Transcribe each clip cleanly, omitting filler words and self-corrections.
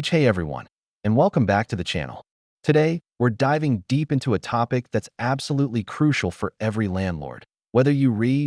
Hey everyone, and welcome back to the channel. Today, we're diving deep into a topic that's absolutely crucial for every landlord. Whether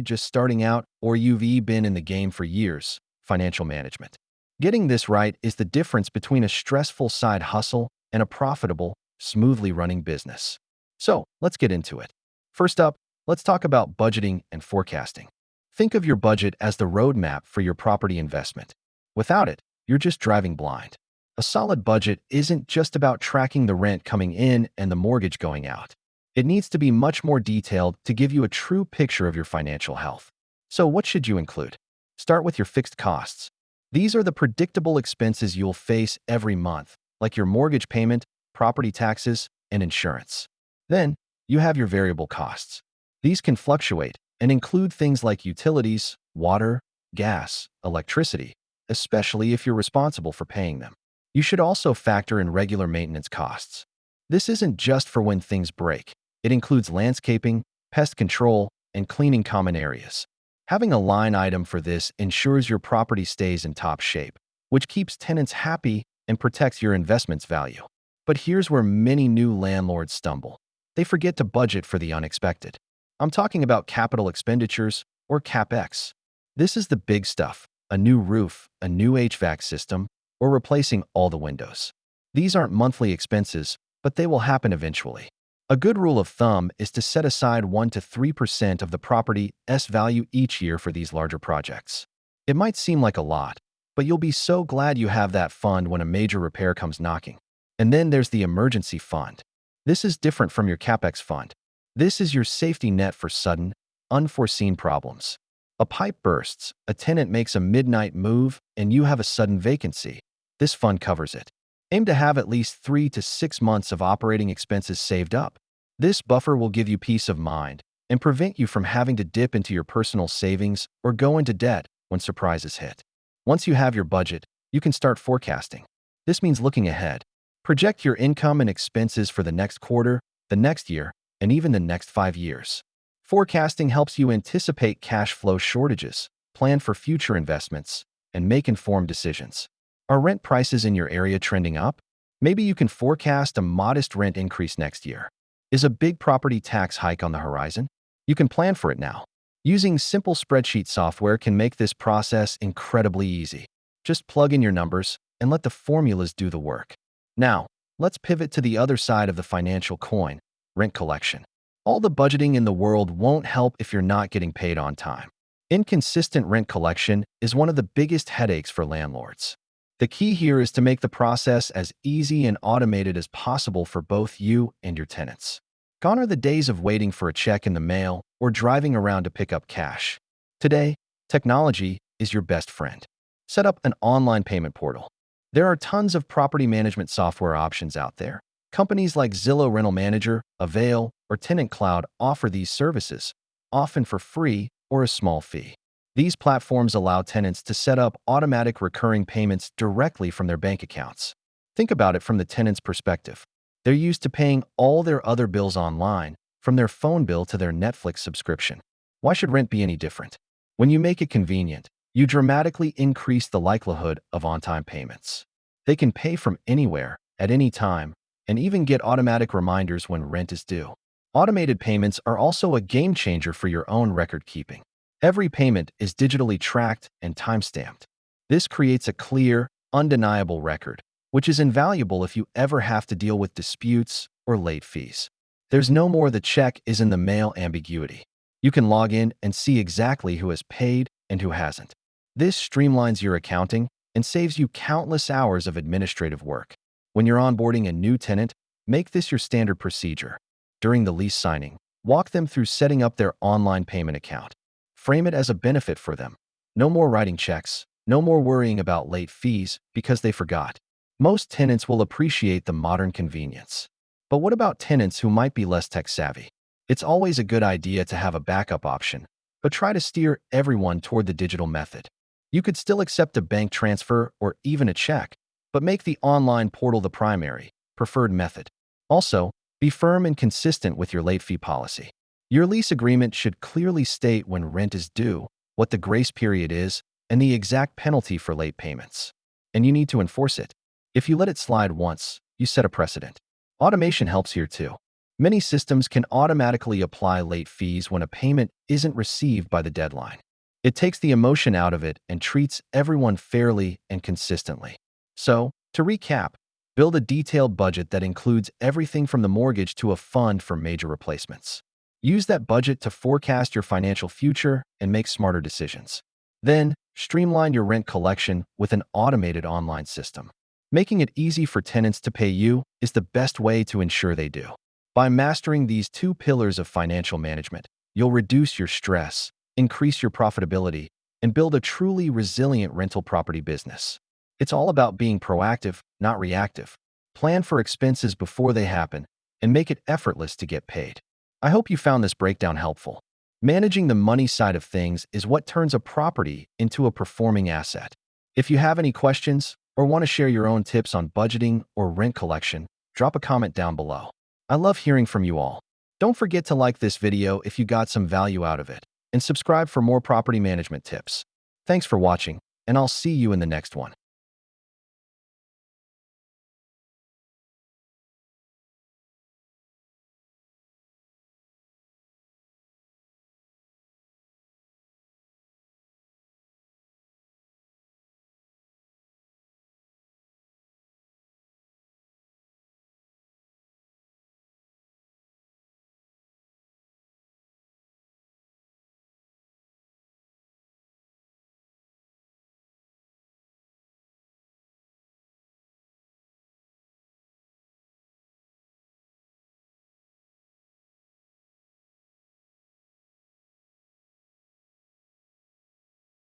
just starting out or you've been in the game for years, financial management. Getting this right is the difference between a stressful side hustle and a profitable, smoothly running business. So, let's get into it. First up, let's talk about budgeting and forecasting. Think of your budget as the roadmap for your property investment. Without it, you're just driving blind. A solid budget isn't just about tracking the rent coming in and the mortgage going out. It needs to be much more detailed to give you a true picture of your financial health. So what should you include? Start with your fixed costs. These are the predictable expenses you'll face every month, like your mortgage payment, property taxes, and insurance. Then, you have your variable costs. These can fluctuate and include things like utilities, water, gas, electricity, especially if you're responsible for paying them. You should also factor in regular maintenance costs. This isn't just for when things break. It includes landscaping, pest control, and cleaning common areas. Having a line item for this ensures your property stays in top shape, which keeps tenants happy and protects your investment's value. But here's where many new landlords stumble. They forget to budget for the unexpected. I'm talking about capital expenditures, or CapEx. This is the big stuff: a new roof, a new HVAC system, or replacing all the windows. These aren't monthly expenses, but they will happen eventually. A good rule of thumb is to set aside 1 to 3% of the property's value each year for these larger projects. It might seem like a lot, but you'll be so glad you have that fund when a major repair comes knocking. And then there's the emergency fund. This is different from your CapEx fund. This is your safety net for sudden, unforeseen problems. A pipe bursts, a tenant makes a midnight move, and you have a sudden vacancy. This fund covers it. Aim to have at least 3 to 6 months of operating expenses saved up. This buffer will give you peace of mind and prevent you from having to dip into your personal savings or go into debt when surprises hit. Once you have your budget, you can start forecasting. This means looking ahead. Project your income and expenses for the next quarter, the next year, and even the next 5 years. Forecasting helps you anticipate cash flow shortages, plan for future investments, and make informed decisions. Are rent prices in your area trending up? Maybe you can forecast a modest rent increase next year. Is a big property tax hike on the horizon? You can plan for it now. Using simple spreadsheet software can make this process incredibly easy. Just plug in your numbers and let the formulas do the work. Now, let's pivot to the other side of the financial coin: rent collection. All the budgeting in the world won't help if you're not getting paid on time. Inconsistent rent collection is one of the biggest headaches for landlords. The key here is to make the process as easy and automated as possible for both you and your tenants. Gone are the days of waiting for a check in the mail or driving around to pick up cash. Today, technology is your best friend. Set up an online payment portal. There are tons of property management software options out there. Companies like Zillow Rental Manager, Avail, or Tenant Cloud offer these services, often for free or a small fee. These platforms allow tenants to set up automatic recurring payments directly from their bank accounts. Think about it from the tenant's perspective. They're used to paying all their other bills online, from their phone bill to their Netflix subscription. Why should rent be any different? When you make it convenient, you dramatically increase the likelihood of on-time payments. They can pay from anywhere, at any time, and even get automatic reminders when rent is due. Automated payments are also a game changer for your own record keeping. Every payment is digitally tracked and time-stamped. This creates a clear, undeniable record, which is invaluable if you ever have to deal with disputes or late fees. There's no more "the check is in the mail" ambiguity. You can log in and see exactly who has paid and who hasn't. This streamlines your accounting and saves you countless hours of administrative work. When you're onboarding a new tenant, make this your standard procedure. During the lease signing, walk them through setting up their online payment account. Frame it as a benefit for them. No more writing checks, no more worrying about late fees because they forgot. Most tenants will appreciate the modern convenience. But what about tenants who might be less tech-savvy? It's always a good idea to have a backup option, but try to steer everyone toward the digital method. You could still accept a bank transfer or even a check, but make the online portal the primary, preferred method. Also, be firm and consistent with your late fee policy. Your lease agreement should clearly state when rent is due, what the grace period is, and the exact penalty for late payments. And you need to enforce it. If you let it slide once, you set a precedent. Automation helps here too. Many systems can automatically apply late fees when a payment isn't received by the deadline. It takes the emotion out of it and treats everyone fairly and consistently. So, to recap, build a detailed budget that includes everything from the mortgage to a fund for major replacements. Use that budget to forecast your financial future and make smarter decisions. Then, streamline your rent collection with an automated online system. Making it easy for tenants to pay you is the best way to ensure they do. By mastering these two pillars of financial management, you'll reduce your stress, increase your profitability, and build a truly resilient rental property business. It's all about being proactive, not reactive. Plan for expenses before they happen, and make it effortless to get paid. I hope you found this breakdown helpful. Managing the money side of things is what turns a property into a performing asset. If you have any questions or want to share your own tips on budgeting or rent collection, drop a comment down below. I love hearing from you all. Don't forget to like this video if you got some value out of it, and subscribe for more property management tips. Thanks for watching, and I'll see you in the next one.